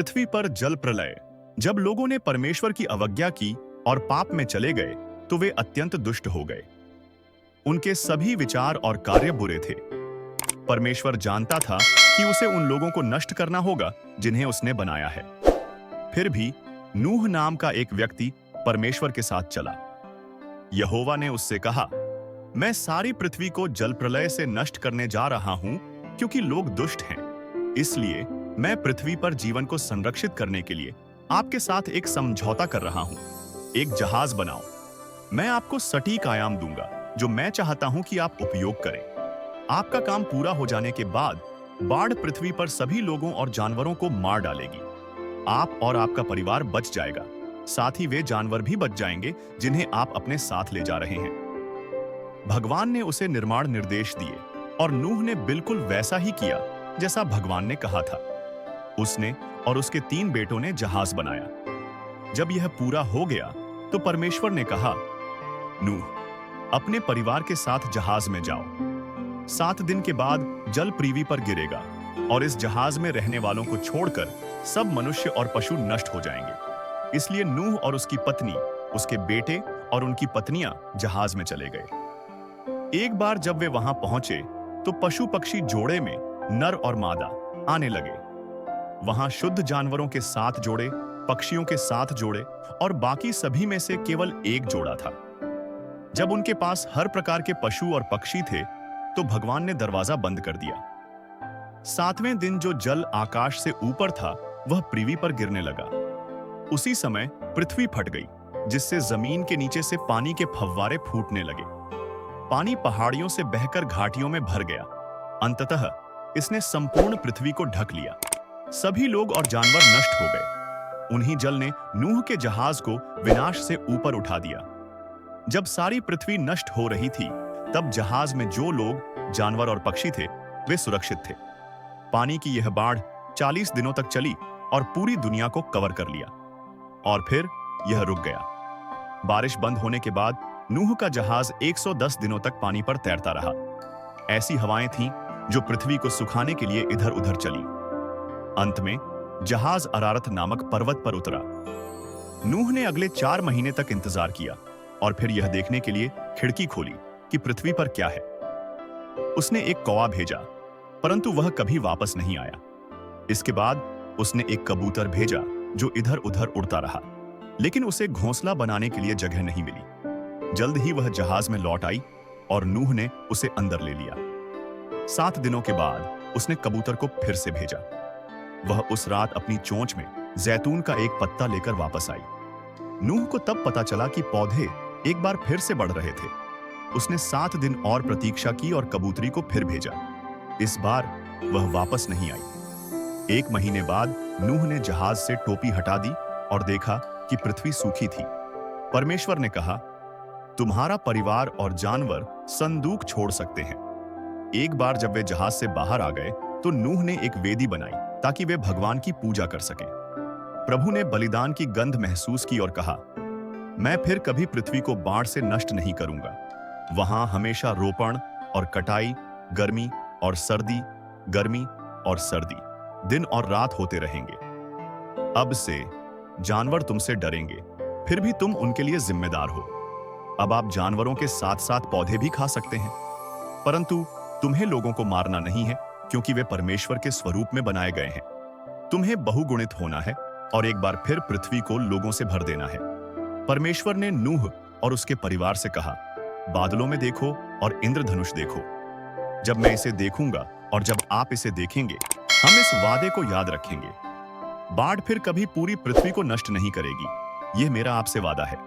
पृथ्वी पर जल प्रलय। जब लोगों ने परमेश्वर की अवज्ञा की और पाप में चले गए तो वे अत्यंत दुष्ट हो गए। उनके सभी विचार और कार्य बुरे थे। परमेश्वर जानता था कि उसे उन लोगों को नष्ट करना होगा जिन्हें उसने बनाया है। फिर भी नूह नाम का एक व्यक्ति परमेश्वर के साथ चला। यहोवा ने उससे कहा, मैं सारी पृथ्वी को जल प्रलय से नष्ट करने जा रहा हूं क्योंकि लोग दुष्ट हैं। इसलिए मैं पृथ्वी पर जीवन को संरक्षित करने के लिए आपके साथ एक समझौता कर रहा हूं। एक जहाज बनाओ। मैं आपको सटीक आयाम दूंगा जो मैं चाहता हूं कि आप उपयोग करें। आपका काम पूरा हो जाने के बाद बाढ़ पृथ्वी पर सभी लोगों और जानवरों को मार डालेगी। आप और आपका परिवार बच जाएगा, साथ ही वे जानवर भी बच जाएंगे जिन्हें आप अपने साथ ले जा रहे हैं। भगवान ने उसे निर्माण निर्देश दिए और नूह ने बिल्कुल वैसा ही किया जैसा भगवान ने कहा था। उसने और उसके 3 बेटों ने जहाज बनाया। जब यह पूरा हो गया तो परमेश्वर ने कहा, नूह, अपने परिवार के साथ जहाज में जाओ। 7 दिन के बाद जल पृथ्वी पर गिरेगा और इस जहाज में रहने वालों को छोड़कर सब मनुष्य और पशु नष्ट हो जाएंगे। इसलिए नूह और उसकी पत्नी, उसके बेटे और उनकी पत्नियां जहाज में चले गए। एक बार जब वे वहां पहुंचे तो पशु पक्षी जोड़े में नर और मादा आने लगे। वहां शुद्ध जानवरों के 7 जोड़े, पक्षियों के 7 जोड़े और बाकी सभी में से केवल 1 जोड़ा था। जब उनके पास हर प्रकार के पशु और पक्षी थे तो भगवान ने दरवाजा बंद कर दिया। 7वें दिन जो जल आकाश से ऊपर था वह पृथ्वी पर गिरने लगा। उसी समय पृथ्वी फट गई, जिससे जमीन के नीचे से पानी के फव्वारे फूटने लगे। पानी पहाड़ियों से बहकर घाटियों में भर गया। अंततः इसने संपूर्ण पृथ्वी को ढक लिया। सभी लोग और जानवर नष्ट हो गए। उन्हीं जल ने नूह के जहाज को विनाश से ऊपर उठा दिया। जब सारी पृथ्वी नष्ट हो रही थी तब जहाज में जो लोग, जानवर और पक्षी थे वे सुरक्षित थे। पानी की यह बाढ़ 40 दिनों तक चली और पूरी दुनिया को कवर कर लिया और फिर यह रुक गया। बारिश बंद होने के बाद नूह का जहाज 110 दिनों तक पानी पर तैरता रहा। ऐसी हवाएं थीं जो पृथ्वी को सुखाने के लिए इधर उधर चली। अंत में जहाज अरारत नामक पर्वत पर उतरा। नूह ने अगले 4 महीने तक इंतजार किया और फिर यह देखने के लिए खिड़की खोली कि पृथ्वी पर क्या है। उसने एक कौवा भेजा, परंतु वह कभी वापस नहीं आया। इसके बाद उसने एक कबूतर भेजा जो इधर उधर उड़ता रहा, लेकिन उसे घोंसला बनाने के लिए जगह नहीं मिली। जल्द ही वह जहाज में लौट आई और नूह ने उसे अंदर ले लिया। 7 दिनों के बाद उसने कबूतर को फिर से भेजा। वह उस रात अपनी चोंच में जैतून का एक पत्ता लेकर वापस आई। नूह को तब पता चला कि पौधे एक बार फिर से बढ़ रहे थे। उसने 7 दिन और प्रतीक्षा की और कबूतरी को फिर भेजा। इस बार वह वापस नहीं आई। 1 महीने बाद नूह ने जहाज से टोपी हटा दी और देखा कि पृथ्वी सूखी थी। परमेश्वर ने कहा, तुम्हारा परिवार और जानवर संदूक छोड़ सकते हैं। एक बार जब वे जहाज से बाहर आ गए तो नूह ने एक वेदी बनाई ताकि वे भगवान की पूजा कर सकें। प्रभु ने बलिदान की गंध महसूस की और कहा, मैं फिर कभी पृथ्वी को बाढ़ से नष्ट नहीं करूंगा। वहां हमेशा रोपण और कटाई, गर्मी और सर्दी, गर्मी और सर्दी, दिन और रात होते रहेंगे। अब से जानवर तुमसे डरेंगे, फिर भी तुम उनके लिए जिम्मेदार हो। अब आप जानवरों के साथ साथ पौधे भी खा सकते हैं, परंतु तुम्हें लोगों को मारना नहीं है क्योंकि वे परमेश्वर के स्वरूप में बनाए गए हैं। तुम्हें बहुगुणित होना है और एक बार फिर पृथ्वी को लोगों से भर देना है। परमेश्वर ने नूह और उसके परिवार से कहा, बादलों में देखो और इंद्रधनुष देखो। जब मैं इसे देखूंगा और जब आप इसे देखेंगे, हम इस वादे को याद रखेंगे। बाढ़ फिर कभी पूरी पृथ्वी को नष्ट नहीं करेगी। यह मेरा आपसे वादा है।